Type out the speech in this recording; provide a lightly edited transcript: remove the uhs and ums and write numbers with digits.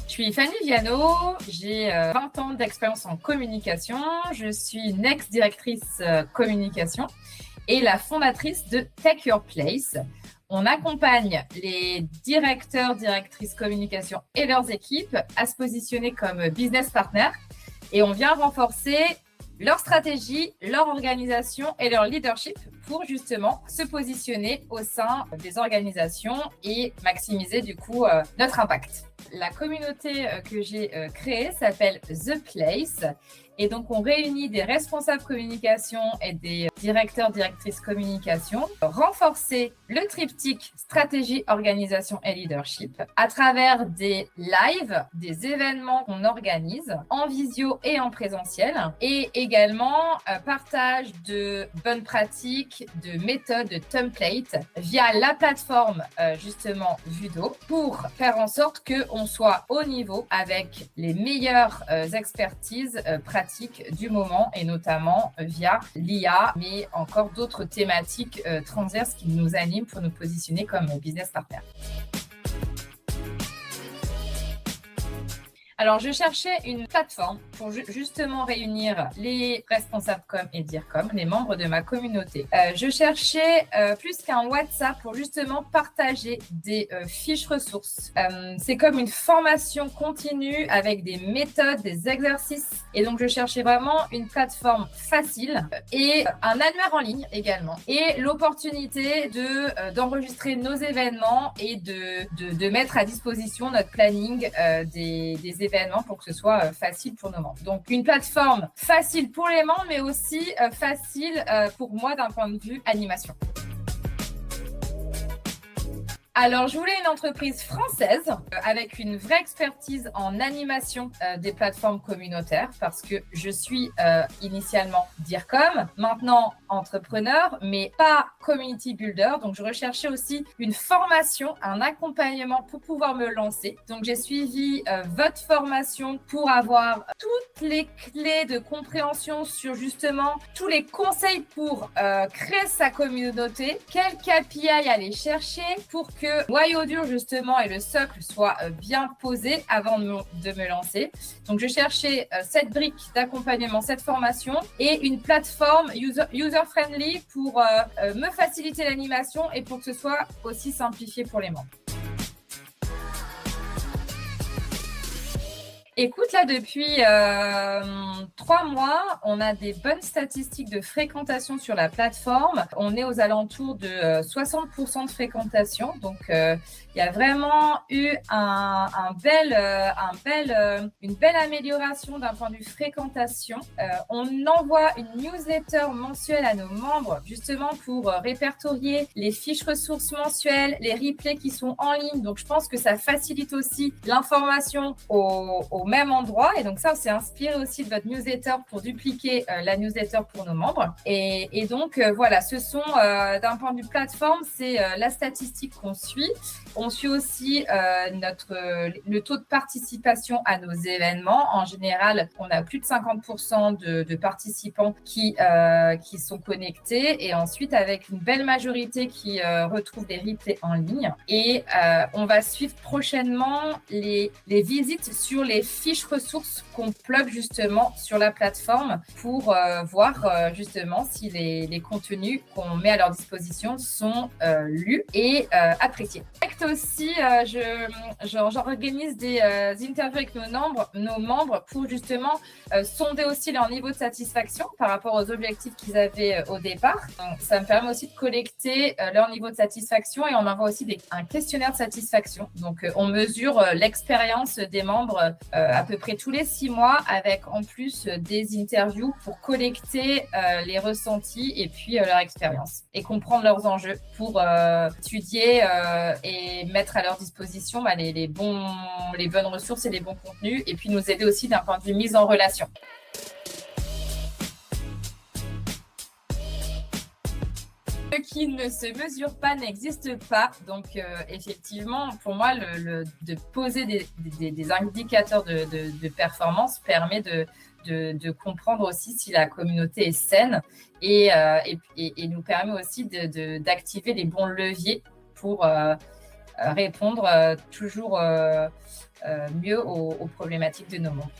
Je suis Fanny Viano, j'ai 20 ans d'expérience en communication. Je suis une ex-directrice communication et la fondatrice de Take Your Place. On accompagne les directeurs, directrices communication et leurs équipes à se positionner comme business partner et on vient renforcer leur stratégie, leur organisation et leur leadership pour justement se positionner au sein des organisations et maximiser du coup notre impact. La communauté que j'ai créée s'appelle The Place et donc on réunit des responsables communication et des directeurs, directrices communication, renforcer le triptyque stratégie, organisation et leadership à travers des lives, des événements qu'on organise en visio et en présentiel et également partage de bonnes pratiques, de méthodes, de templates via la plateforme justement Vudo pour faire en sorte qu'on soit au niveau avec les meilleures expertises pratiques du moment et notamment via l'IA, mais encore d'autres thématiques transverses qui nous animent pour nous positionner comme business partner. Alors, je cherchais une plateforme pour justement réunir les responsables com et DIRCOM, les membres de ma communauté. Je cherchais plus qu'un WhatsApp pour justement partager des fiches ressources. C'est comme une formation continue avec des méthodes, des exercices. Et donc, je cherchais vraiment une plateforme facile et un annuaire en ligne également. Et l'opportunité d'enregistrer nos événements et de mettre à disposition notre planning des événements pour que ce soit facile pour nos membres. Donc, une plateforme facile pour les membres, mais aussi facile pour moi d'un point de vue animation. Alors, je voulais une entreprise française avec une vraie expertise en animation des plateformes communautaires parce que je suis initialement DIRCOM, maintenant entrepreneur, mais pas community builder. Donc, je recherchais aussi une formation, un accompagnement pour pouvoir me lancer. Donc, j'ai suivi votre formation pour avoir toutes les clés de compréhension sur justement tous les conseils pour créer sa communauté, quel KPI aller chercher pour que le noyau dur justement et le socle soient bien posés avant de me lancer. Donc, je cherchais cette brique d'accompagnement, cette formation et une plateforme user-friendly pour me faciliter l'animation et pour que ce soit aussi simplifié pour les membres. Écoute, là, depuis 3 mois, on a des bonnes statistiques de fréquentation sur la plateforme. On est aux alentours de 60% de fréquentation. Donc, il y a vraiment eu une belle amélioration d'un point de vue fréquentation. On envoie une newsletter mensuelle à nos membres, justement pour répertorier les fiches ressources mensuelles, les replays qui sont en ligne. Donc, je pense que ça facilite aussi l'information au même endroit. Et donc, ça, on s'est inspiré aussi de votre newsletter pour dupliquer la newsletter pour nos membres. Et donc, voilà, ce sont, d'un point de vue plateforme, c'est la statistique qu'on suit. On suit aussi le taux de participation à nos événements. En général, on a plus de 50% de participants qui sont connectés et ensuite avec une belle majorité qui retrouve des replays en ligne. Et on va suivre prochainement les visites sur les fiches ressources qu'on plug justement sur la plateforme pour voir justement si les contenus qu'on met à leur disposition sont lus et appréciés. Aussi, j'organise des interviews avec nos membres pour justement sonder aussi leur niveau de satisfaction par rapport aux objectifs qu'ils avaient au départ. Donc, ça me permet aussi de collecter leur niveau de satisfaction et on envoie aussi un questionnaire de satisfaction. Donc, on mesure l'expérience des membres à peu près tous les 6 mois avec en plus des interviews pour collecter les ressentis et puis leur expérience et comprendre leurs enjeux pour étudier et mettre à leur disposition les bonnes ressources et les bons contenus et puis nous aider aussi d'un point de vue mise en relation. Ce qui ne se mesure pas n'existe pas. Donc, effectivement, pour moi, de poser des indicateurs de performance permet de comprendre aussi si la communauté est saine et nous permet aussi d'activer les bons leviers pour répondre toujours mieux aux problématiques de nos membres.